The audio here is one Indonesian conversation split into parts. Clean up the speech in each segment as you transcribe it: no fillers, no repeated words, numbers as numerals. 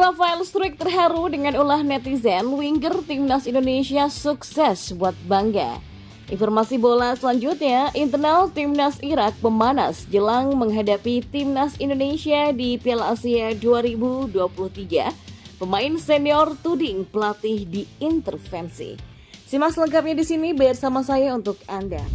Rafael Struijk terharu dengan ulah netizen, winger timnas Indonesia sukses buat bangga. Informasi bola selanjutnya, internal timnas Irak memanas jelang menghadapi timnas Indonesia di Piala Asia 2023. Pemain senior tuding pelatih diintervensi. Simak selengkapnya di sini bersama saya untuk Anda.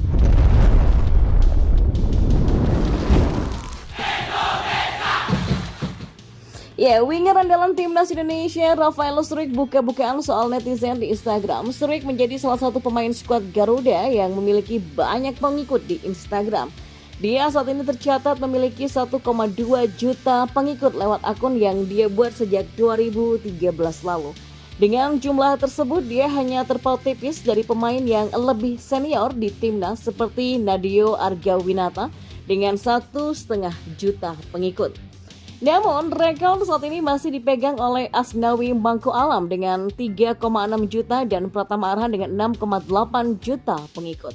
Ya, winger andalan timnas Indonesia Rafael Struijk buka-bukaan soal netizen di Instagram. Struijk menjadi salah satu pemain skuad Garuda yang memiliki banyak pengikut di Instagram. Dia saat ini tercatat memiliki 1,2 juta pengikut lewat akun yang dia buat sejak 2013 lalu. Dengan jumlah tersebut, dia hanya terpaut tipis dari pemain yang lebih senior di timnas seperti Nadeo Argawinata dengan 1,5 juta pengikut. Namun, rekor saat ini masih dipegang oleh Asnawi Mangku Alam dengan 3,6 juta dan Pratama Arhan dengan 6,8 juta pengikut.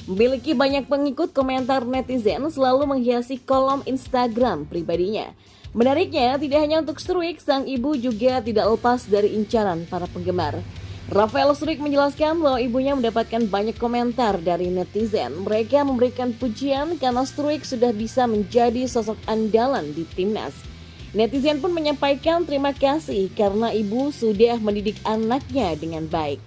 Memiliki banyak pengikut, komentar netizen selalu menghiasi kolom Instagram pribadinya. Menariknya, tidak hanya untuk Struijk, sang ibu juga tidak lepas dari incaran para penggemar. Rafael Struijk menjelaskan bahwa ibunya mendapatkan banyak komentar dari netizen. Mereka memberikan pujian karena Struijk sudah bisa menjadi sosok andalan di timnas. Netizen pun menyampaikan terima kasih karena ibu sudah mendidik anaknya dengan baik.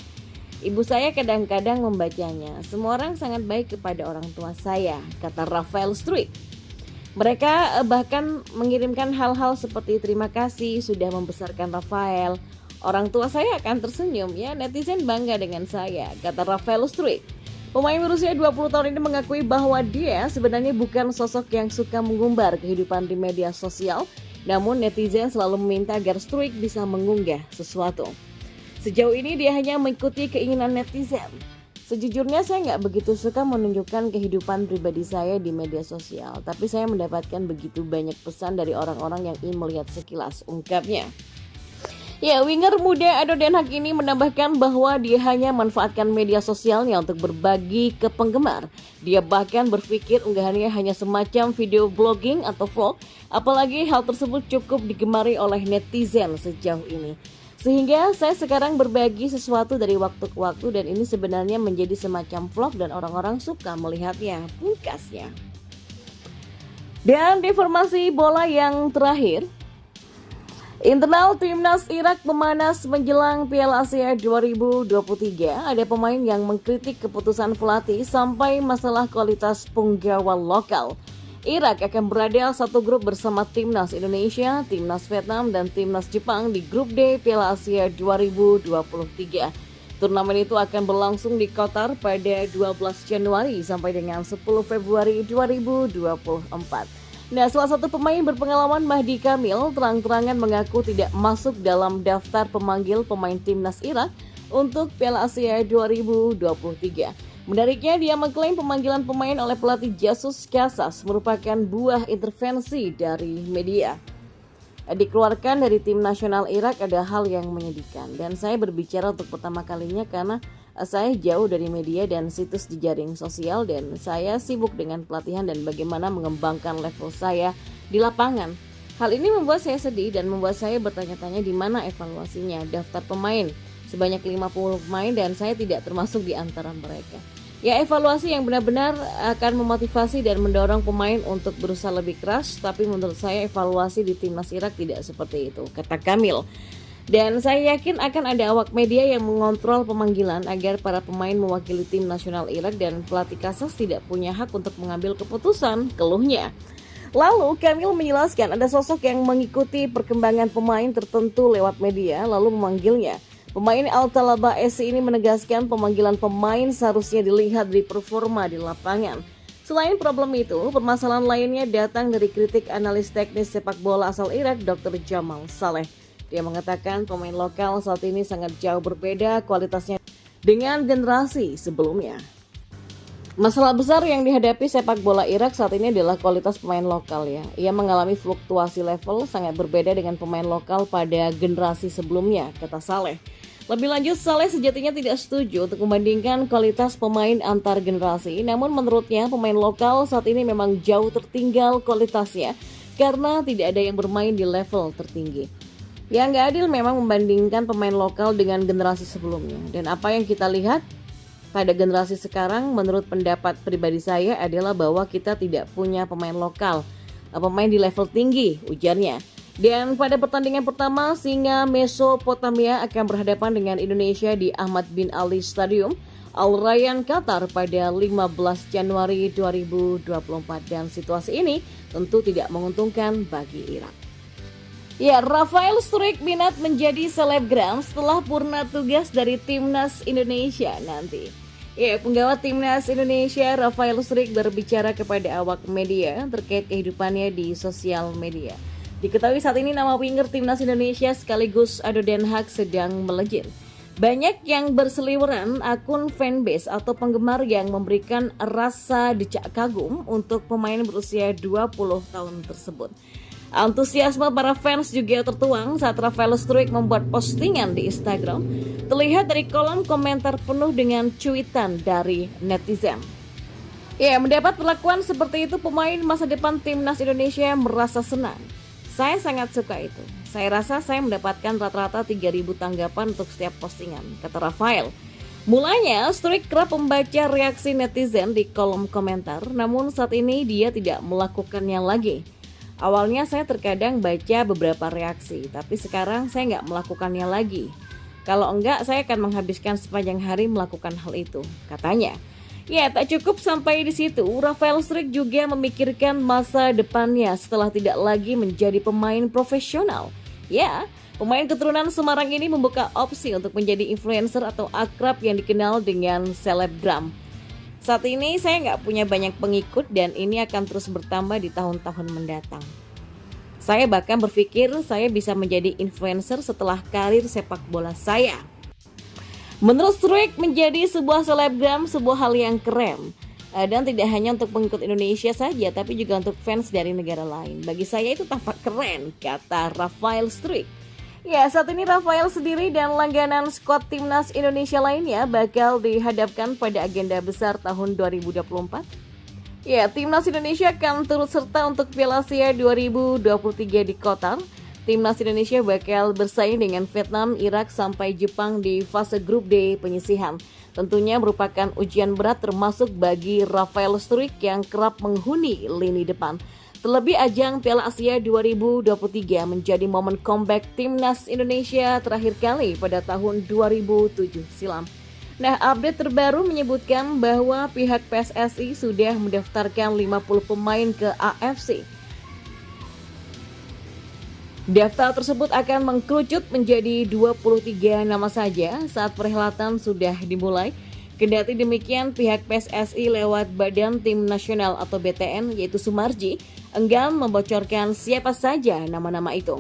Ibu saya kadang-kadang membacanya. Semua orang sangat baik kepada orang tua saya, kata Rafael Struijk. Mereka bahkan mengirimkan hal-hal seperti terima kasih sudah membesarkan Rafael. Orang tua saya akan tersenyum ya, netizen bangga dengan saya, kata Rafael Struijk. Pemain berusia 20 tahun ini mengakui bahwa dia sebenarnya bukan sosok yang suka mengumbar kehidupan di media sosial, namun netizen selalu meminta agar Struijk bisa mengunggah sesuatu. Sejauh ini dia hanya mengikuti keinginan netizen. Sejujurnya saya nggak begitu suka menunjukkan kehidupan pribadi saya di media sosial, tapi saya mendapatkan begitu banyak pesan dari orang-orang yang ingin melihat sekilas, ungkapnya. Ya, winger muda Ado Den Haag ini menambahkan bahwa dia hanya manfaatkan media sosialnya untuk berbagi ke penggemar. Dia bahkan berpikir unggahannya hanya semacam video blogging atau vlog, apalagi hal tersebut cukup digemari oleh netizen sejauh ini. Sehingga saya sekarang berbagi sesuatu dari waktu ke waktu dan ini sebenarnya menjadi semacam vlog dan orang-orang suka melihatnya, pungkasnya. Dan informasi bola yang terakhir, internal timnas Irak memanas menjelang Piala Asia 2023. Ada pemain yang mengkritik keputusan pelatih sampai masalah kualitas penggawa lokal. Irak akan berada satu grup bersama timnas Indonesia, timnas Vietnam, dan timnas Jepang di grup D Piala Asia 2023. Turnamen itu akan berlangsung di Qatar pada 12 Januari sampai dengan 10 Februari 2024. Nah, salah satu pemain berpengalaman Mahdi Kamil terang-terangan mengaku tidak masuk dalam daftar pemanggil pemain timnas Irak untuk Piala Asia 2023. Menariknya, dia mengklaim pemanggilan pemain oleh pelatih Jesus Casas merupakan buah intervensi dari media. Dikeluarkan dari tim nasional Irak ada hal yang menyedihkan dan saya berbicara untuk pertama kalinya karena saya jauh dari media dan situs di jaring sosial dan saya sibuk dengan pelatihan dan bagaimana mengembangkan level saya di lapangan. Hal ini membuat saya sedih dan membuat saya bertanya-tanya di mana evaluasinya daftar pemain. Sebanyak 50 pemain dan saya tidak termasuk di antara mereka. Ya, evaluasi yang benar-benar akan memotivasi dan mendorong pemain untuk berusaha lebih keras, tapi menurut saya evaluasi di timnas Irak tidak seperti itu, kata Kamil. Dan saya yakin akan ada awak media yang mengontrol pemanggilan agar para pemain mewakili tim nasional Irak dan pelatih Casas tidak punya hak untuk mengambil keputusan, keluhnya. Lalu Kamil menjelaskan ada sosok yang mengikuti perkembangan pemain tertentu lewat media lalu memanggilnya. Pemain Al-Talaba SC ini menegaskan pemanggilan pemain seharusnya dilihat dari performa di lapangan. Selain problem itu, permasalahan lainnya datang dari kritik analis teknis sepak bola asal Irak, Dr. Jamal Saleh. Dia mengatakan pemain lokal saat ini sangat jauh berbeda kualitasnya dengan generasi sebelumnya. Masalah besar yang dihadapi sepak bola Irak saat ini adalah kualitas pemain lokal ya. Ia mengalami fluktuasi level sangat berbeda dengan pemain lokal pada generasi sebelumnya, kata Saleh. Lebih lanjut, Saleh sejatinya tidak setuju untuk membandingkan kualitas pemain antar generasi. Namun menurutnya pemain lokal saat ini memang jauh tertinggal kualitasnya karena tidak ada yang bermain di level tertinggi. Ya nggak adil memang membandingkan pemain lokal dengan generasi sebelumnya. Dan apa yang kita lihat pada generasi sekarang menurut pendapat pribadi saya adalah bahwa kita tidak punya pemain lokal, pemain di level tinggi, ujarnya. Dan pada pertandingan pertama, Singa Mesopotamia akan berhadapan dengan Indonesia di Ahmad bin Ali Stadium, Al Rayyan, Qatar pada 15 Januari 2024. Dan situasi ini tentu tidak menguntungkan bagi Irak. Ya, Rafael Struijk minat menjadi selebgram setelah purna tugas dari Timnas Indonesia nanti. Ya, penggawa Timnas Indonesia Rafael Struijk berbicara kepada awak media terkait kehidupannya di sosial media. Diketahui saat ini nama winger Timnas Indonesia sekaligus Ado Den Haag sedang melejit. Banyak yang berseliweran akun fanbase atau penggemar yang memberikan rasa decak kagum untuk pemain berusia 20 tahun tersebut. Antusiasme para fans juga tertuang saat Rafael Struijk membuat postingan di Instagram. Terlihat dari kolom komentar penuh dengan cuitan dari netizen. Ya, mendapat perlakuan seperti itu pemain masa depan Timnas Indonesia merasa senang. Saya sangat suka itu. Saya rasa saya mendapatkan rata-rata 3.000 tanggapan untuk setiap postingan, kata Rafael. Mulanya, Struijk kerap membaca reaksi netizen di kolom komentar, namun saat ini dia tidak melakukannya lagi. Awalnya saya terkadang baca beberapa reaksi, tapi sekarang saya nggak melakukannya lagi. Kalau enggak, saya akan menghabiskan sepanjang hari melakukan hal itu, katanya. Ya, tak cukup sampai di situ, Rafael Struijk juga memikirkan masa depannya setelah tidak lagi menjadi pemain profesional. Ya, pemain keturunan Semarang ini membuka opsi untuk menjadi influencer atau akrab yang dikenal dengan selebgram. Saat ini saya nggak punya banyak pengikut dan ini akan terus bertambah di tahun-tahun mendatang. Saya bahkan berpikir saya bisa menjadi influencer setelah karir sepak bola saya. Menurut Struijk, menjadi sebuah selebgram sebuah hal yang keren. Dan tidak hanya untuk pengikut Indonesia saja, tapi juga untuk fans dari negara lain. Bagi saya itu tampak keren, kata Rafael Struijk. Ya, saat ini Rafael sendiri dan langganan skuad Timnas Indonesia lainnya bakal dihadapkan pada agenda besar tahun 2024. Ya, Timnas Indonesia akan turut serta untuk Piala Asia 2023 di Qatar. Timnas Indonesia bakal bersaing dengan Vietnam, Irak, sampai Jepang di fase grup D penyisihan. Tentunya merupakan ujian berat termasuk bagi Rafael Struijk yang kerap menghuni lini depan. Terlebih ajang Piala Asia 2023 menjadi momen comeback Timnas Indonesia terakhir kali pada tahun 2007 silam. Nah, update terbaru menyebutkan bahwa pihak PSSI sudah mendaftarkan 50 pemain ke AFC. Daftar tersebut akan mengkerucut menjadi 23 nama saja saat perhelatan sudah dimulai. Kendati demikian, pihak PSSI lewat Badan Tim Nasional atau BTN yaitu Sumarji enggan membocorkan siapa saja nama-nama itu.